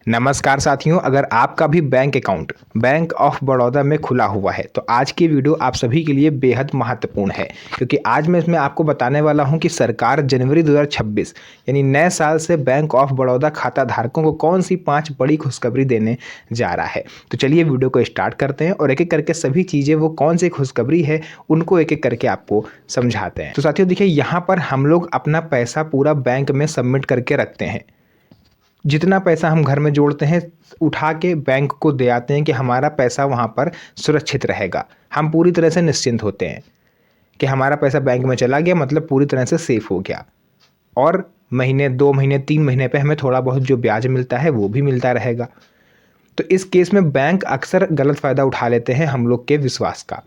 नमस्कार साथियों, अगर आपका भी bank account bank of Baroda में खुला हुआ है तो आज की वीडियो आप सभी के लिए बेहद महत्वपूर्ण है, क्योंकि आज मैं इसमें आपको बताने वाला हूं कि सरकार जनवरी 2026 यानी नए साल से बैंक ऑफ बड़ौदा खाता धारकों को कौन सी 5 बड़ी खुशखबरी देने जा रहा है। तो चलिए वीडियो को स्टार्ट करते हैं और एक एक करके सभी चीज़ें वो कौन सी खुशखबरी है उनको एक एक करके आपको समझाते हैं। तो साथियों देखिए, यहाँ पर हम लोग अपना पैसा पूरा बैंक में सबमिट करके रखते हैं। जितना पैसा हम घर में जोड़ते हैं उठा के बैंक को दे आते हैं कि हमारा पैसा वहाँ पर सुरक्षित रहेगा। हम पूरी तरह से निश्चिंत होते हैं कि हमारा पैसा बैंक में चला गया, मतलब पूरी तरह से सेफ हो गया। और महीने 2 महीने 3 महीने पे हमें थोड़ा बहुत जो ब्याज मिलता है वो भी मिलता रहेगा। तो इस केस में बैंक अक्सर गलत फ़ायदा उठा लेते हैं हम लोग के विश्वास का।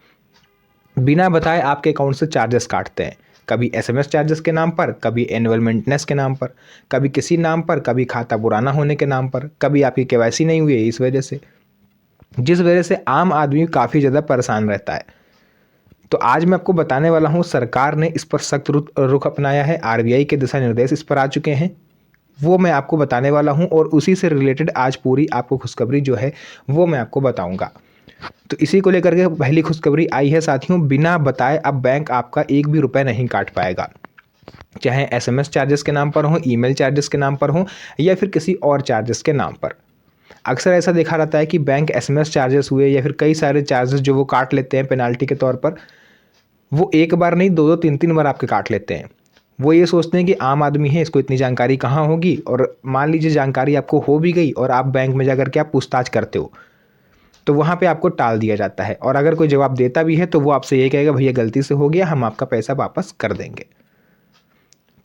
बिना बताए आपके अकाउंट से चार्जेस काटते हैं, कभी एसएमएस चार्जेस के नाम पर, कभी एनुअल मेंटेनेंस के नाम पर, कभी किसी नाम पर, कभी खाता पुराना होने के नाम पर, कभी आपकी केवाईसी नहीं हुई है इस वजह से, जिस वजह से आम आदमी काफ़ी ज़्यादा परेशान रहता है। तो आज मैं आपको बताने वाला हूँ, सरकार ने इस पर सख्त रुख अपनाया है। आरबीआई के दिशा निर्देश इस पर आ चुके हैं, वो मैं आपको बताने वाला हूँ और उसी से रिलेटेड आज पूरी आपको खुशखबरी जो है वो मैं आपको बताऊँगा। तो इसी को लेकर के पहली खुशखबरी आई है साथियों, बिना बताए अब बैंक आपका एक भी रुपए नहीं काट पाएगा, चाहे एसएमएस चार्जेस के नाम पर हो, ईमेल चार्जेस के नाम पर हो या फिर किसी और चार्जेस के नाम पर। अक्सर ऐसा देखा रहता है कि बैंक एसएमएस चार्जेस हुए या फिर कई सारे चार्जेस जो वो काट लेते हैं पेनाल्टी के तौर पर, वो एक बार नहीं 2-2 3-3 बार आपके काट लेते हैं। वो ये सोचते हैं कि आम आदमी है, इसको इतनी जानकारी कहाँ होगी, और मान लीजिए जानकारी आपको हो भी गई और आप बैंक में जाकर के आप पूछताछ करते हो तो वहाँ पे आपको टाल दिया जाता है, और अगर कोई जवाब देता भी है तो वो आपसे ये कहेगा भैया गलती से हो गया, हम आपका पैसा वापस कर देंगे।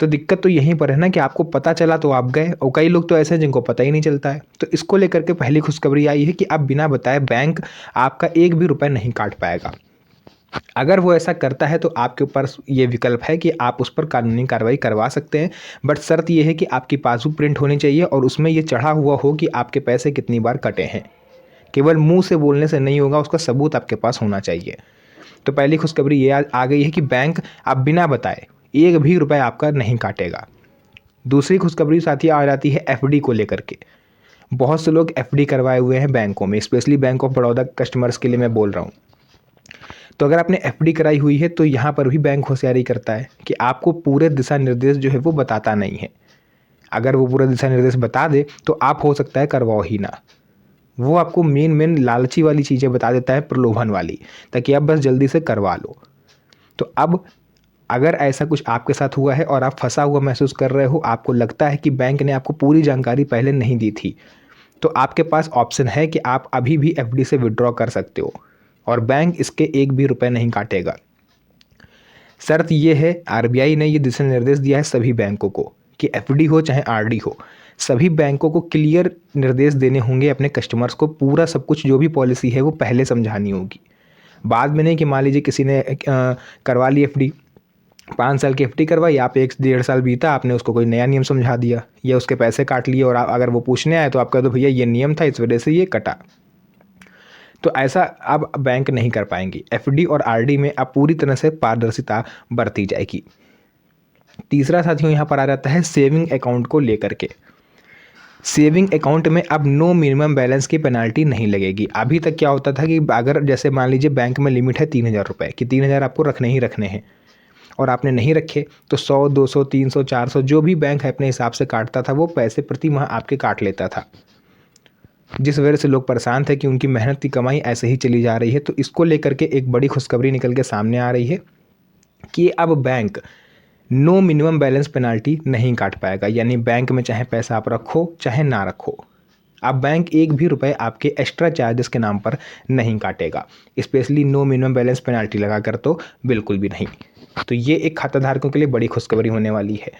तो दिक्कत तो यहीं पर है ना कि आपको पता चला तो आप गए, और कई लोग तो ऐसे हैं जिनको पता ही नहीं चलता है। तो इसको लेकर के पहली खुशखबरी आई है कि अब बिना बताए बैंक आपका एक भी रुपए नहीं काट पाएगा। अगर वो ऐसा करता है तो आपके ऊपर ये विकल्प है कि आप उस पर कानूनी कार्रवाई करवा सकते हैं, बट शर्त ये है कि आपकी पासबुक प्रिंट होनी चाहिए और उसमें ये चढ़ा हुआ हो कि आपके पैसे कितनी बार कटे हैं। केवल मुंह से बोलने से नहीं होगा, उसका सबूत आपके पास होना चाहिए। तो पहली खुशखबरी ये आ गई है कि बैंक अब बिना बताए एक भी रुपए आपका नहीं काटेगा। दूसरी खुशखबरी साथी आ जाती है एफडी को लेकर के। बहुत से लोग एफडी करवाए हुए हैं बैंकों में, specially bank of Baroda customers के लिए मैं बोल रहा हूँ। तो अगर आपने एफडी कराई हुई है तो यहाँ पर भी बैंक होशियारी करता है कि आपको पूरे दिशा निर्देश जो है वो बताता नहीं है। अगर वो पूरे दिशा निर्देश बता दे तो आप हो सकता है करवाओ ही ना। वो आपको मेन लालची वाली चीज़ें बता देता है, प्रलोभन वाली, ताकि आप बस जल्दी से करवा लो। तो अब अगर ऐसा कुछ आपके साथ हुआ है और आप फंसा हुआ महसूस कर रहे हो, आपको लगता है कि बैंक ने आपको पूरी जानकारी पहले नहीं दी थी, तो आपके पास ऑप्शन है कि आप अभी भी एफडी से विड्रॉ कर सकते हो और बैंक इसके एक भी रुपए नहीं काटेगा। शर्त ये है, आरबीआई ने ये दिशा निर्देश दिया है सभी बैंकों को कि एफडी हो चाहे आरडी हो, सभी बैंकों को क्लियर निर्देश देने होंगे अपने कस्टमर्स को। पूरा सब कुछ जो भी पॉलिसी है वो पहले समझानी होगी, बाद में नहीं कि मान लीजिए किसी ने करवा ली एफडी, 5 साल की एफडी करवाई, आप 1-1.5 साल बीता, आपने उसको कोई नया नियम समझा दिया या उसके पैसे काट लिए, और अगर वो पूछने आए तो आप कह दो भैया ये नियम था इस वजह से ये कटा। तो ऐसा अब बैंक नहीं कर पाएंगी। एफडी और आरडी में अब पूरी तरह से पारदर्शिता बरती जाएगी। तीसरा साथियों यहाँ पर आ जाता है सेविंग अकाउंट को लेकर के। सेविंग अकाउंट में अब नो मिनिमम बैलेंस की पेनाल्टी नहीं लगेगी। अभी तक क्या होता था कि अगर जैसे मान लीजिए बैंक में लिमिट है 3,000 रुपये कि 3,000 आपको रखने ही रखने हैं, और आपने नहीं रखे तो 100, 200, 300, 400 जो भी बैंक है अपने हिसाब से काटता था, वो पैसे प्रति माह आपके काट लेता था, जिस वजह से लोग परेशान थे कि उनकी मेहनत की कमाई ऐसे ही चली जा रही है। तो इसको लेकर के एक बड़ी खुशखबरी निकल के सामने आ रही है कि अब bank no minimum balance penalty नहीं काट पाएगा। यानी बैंक में चाहे पैसा आप रखो चाहे ना रखो, अब बैंक एक भी रुपए आपके एक्स्ट्रा चार्जेस के नाम पर नहीं काटेगा, specially no minimum balance penalty लगा कर तो बिल्कुल भी नहीं। तो ये एक खाता धारकों के लिए बड़ी खुशखबरी होने वाली है।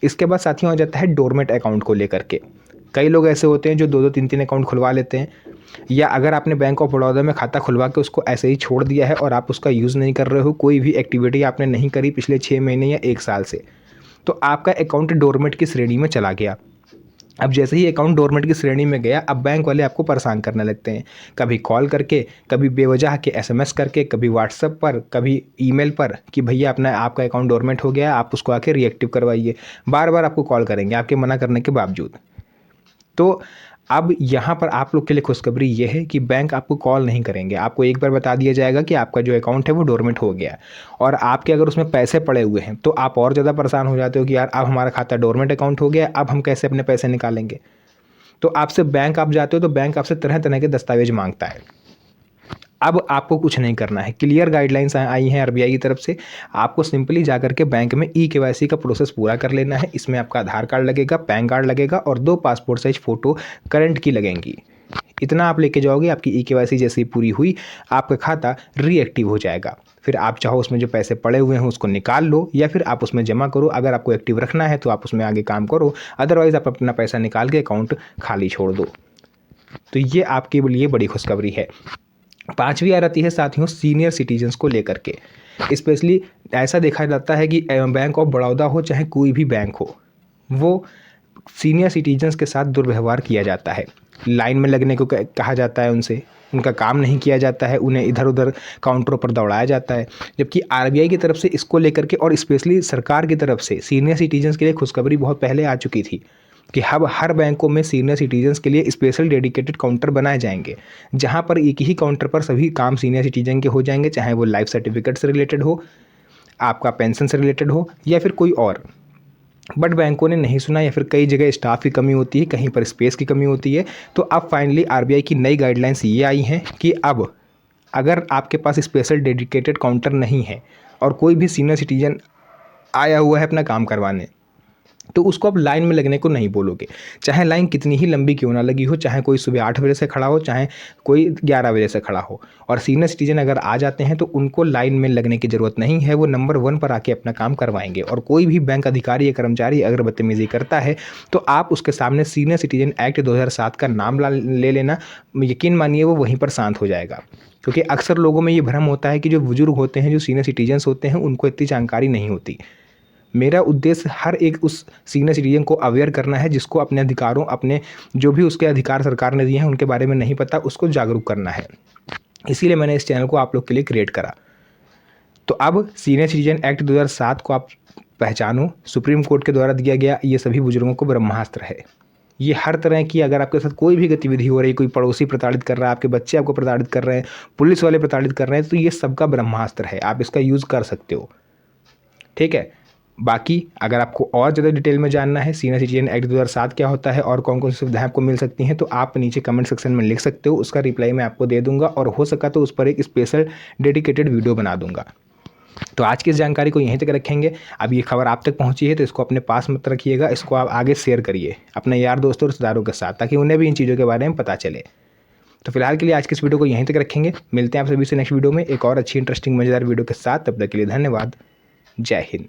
इसके बाद साथियों आ जाता है डोरमेट अकाउंट को लेकर के। कई लोग ऐसे होते हैं जो 2-2 3-3 अकाउंट खुलवा लेते हैं, या अगर आपने बैंक ऑफ बड़ौदा में खाता खुलवा के उसको ऐसे ही छोड़ दिया है और आप उसका यूज़ नहीं कर रहे हो, कोई भी एक्टिविटी आपने नहीं करी पिछले 6 महीने या 1 साल से, तो आपका अकाउंट डोरमेट की श्रेणी में चला गया। अब जैसे ही अकाउंट डोरमेट की श्रेणी में गया, अब बैंक वाले आपको परेशान करने लगते हैं, कभी कॉल करके, कभी बेवजह के एसएमएस करके, कभी व्हाट्सएप पर, कभी ईमेल पर कि भैया आपका अकाउंट डोरमेट हो गया, आप उसको आके रीएक्टिव करवाइए। बार बार आपको कॉल करेंगे आपके मना करने के बावजूद। तो अब यहाँ पर आप लोग के लिए खुशखबरी ये है कि बैंक आपको कॉल नहीं करेंगे। आपको एक बार बता दिया जाएगा कि आपका जो अकाउंट है वो डोरमेंट हो गया है, और आपके अगर उसमें पैसे पड़े हुए हैं तो आप और ज़्यादा परेशान हो जाते हो कि यार अब हमारा खाता डोरमेंट अकाउंट हो गया, अब हम कैसे अपने पैसे निकालेंगे। तो आपसे बैंक आप जाते हो तो बैंक आपसे तरह तरह के दस्तावेज मांगता है। अब आपको कुछ नहीं करना है, क्लियर गाइडलाइंस आई हैं आरबीआई की तरफ से। आपको सिंपली जाकर के बैंक में ई-केवाईसी का प्रोसेस पूरा कर लेना है। इसमें आपका आधार कार्ड लगेगा, पैन कार्ड लगेगा और 2 पासपोर्ट साइज फ़ोटो करंट की लगेंगी। इतना आप लेके जाओगे, आपकी ई-केवाईसी जैसे ही पूरी हुई आपका खाता रीएक्टिव हो जाएगा। फिर आप चाहो उसमें जो पैसे पड़े हुए हैं उसको निकाल लो, या फिर आप उसमें जमा करो। अगर आपको एक्टिव रखना है तो आप उसमें आगे काम करो, अदरवाइज़ आप अपना पैसा निकाल के अकाउंट खाली छोड़ दो। तो ये आपके लिए बड़ी खुशखबरी है। 5वीं आ जाती है साथियों सीनियर सिटीजन्स को लेकर के। स्पेशली ऐसा देखा जाता है कि बैंक ऑफ बड़ौदा हो चाहे कोई भी बैंक हो, वो सीनियर सिटीजन्स के साथ दुर्व्यवहार किया जाता है। लाइन में लगने को कहा जाता है उनसे, उनका काम नहीं किया जाता है, उन्हें इधर उधर काउंटरों पर दौड़ाया जाता है। जबकि आरबीआई की तरफ से इसको लेकर के और स्पेशली सरकार की तरफ से सीनियर सिटीजन्स के लिए खुशखबरी बहुत पहले आ चुकी थी कि अब हर बैंकों में सीनियर सिटीजन्स के लिए स्पेशल डेडिकेटेड काउंटर बनाए जाएंगे, जहां पर एक ही काउंटर पर सभी काम सीनियर सिटीजन के हो जाएंगे, चाहे वो लाइफ सर्टिफिकेट से रिलेटेड हो, आपका पेंशन से रिलेटेड हो या फिर कोई और। बट बैंकों ने नहीं सुना, या फिर कई जगह स्टाफ की कमी होती है, कहीं पर स्पेस की कमी होती है। तो अब फाइनली आरबीआई की नई गाइडलाइंस ये आई हैं कि अब अगर आपके पास स्पेशल डेडिकेटेड काउंटर नहीं है और कोई भी सीनियर सिटीजन आया हुआ है अपना काम करवाने, तो उसको अब लाइन में लगने को नहीं बोलोगे। चाहे लाइन कितनी ही लंबी क्यों ना लगी हो, चाहे कोई सुबह 8 बजे से खड़ा हो, चाहे कोई 11 बजे से खड़ा हो, और सीनियर सिटीजन अगर आ जाते हैं तो उनको लाइन में लगने की ज़रूरत नहीं है। वो नंबर 1 पर आके अपना काम करवाएंगे। और कोई भी बैंक अधिकारी या कर्मचारी अगर बदतमीज़ी करता है तो आप उसके सामने सीनियर सिटीजन एक्ट 2007 का नाम ले लेना। यकीन मानिए वो वहीं पर शांत हो जाएगा। क्योंकि अक्सर लोगों में ये भ्रम होता है कि जो बुजुर्ग होते हैं, जो सीनियर सिटीजन्स होते हैं, उनको इतनी जानकारी नहीं होती। मेरा उद्देश्य हर एक उस सीनियर सिटीजन को अवेयर करना है जिसको अपने अधिकारों, अपने जो भी उसके अधिकार सरकार ने दिए हैं उनके बारे में नहीं पता, उसको जागरूक करना है। इसीलिए मैंने इस चैनल को आप लोग के लिए क्रिएट करा। तो अब सीनियर सिटीजन एक्ट 2007 को आप पहचानो, सुप्रीम कोर्ट के द्वारा दिया गया ये सभी बुजुर्गों को ब्रह्मास्त्र है। ये हर तरह की, अगर आपके साथ कोई भी गतिविधि हो रही, कोई पड़ोसी प्रताड़ित कर रहा है, आपके बच्चे आपको प्रताड़ित कर रहे हैं, पुलिस वाले प्रताड़ित कर रहे हैं, तो ये सबका ब्रह्मास्त्र है। आप इसका यूज़ कर सकते हो, ठीक है। बाकी अगर आपको और ज़्यादा डिटेल में जानना है सीनियर सिटीजन एक्ट 2007 क्या होता है और कौन कौन सी सुविधाएं आपको मिल सकती हैं, तो आप नीचे कमेंट सेक्शन में लिख सकते हो। उसका रिप्लाई मैं आपको दे दूंगा, और हो सका तो उस पर एक स्पेशल डेडिकेटेड वीडियो बना दूंगा। तो आज की इस जानकारी को यहीं तक रखेंगे। अब ये खबर आप तक पहुंची है तो इसको अपने पास मत रखिएगा, इसको आप आगे शेयर करिए अपने यार दोस्तों और रिश्तेदारों के साथ, ताकि उन्हें भी इन चीज़ों के बारे में पता चले। तो फिलहाल के लिए आज की इस वीडियो को यहीं तक रखेंगे। मिलते हैं आप सभी से नेक्स्ट वीडियो में एक और अच्छी इंटरेस्टिंग मज़ेदार वीडियो के साथ। तब तक के लिए धन्यवाद। जय हिंद।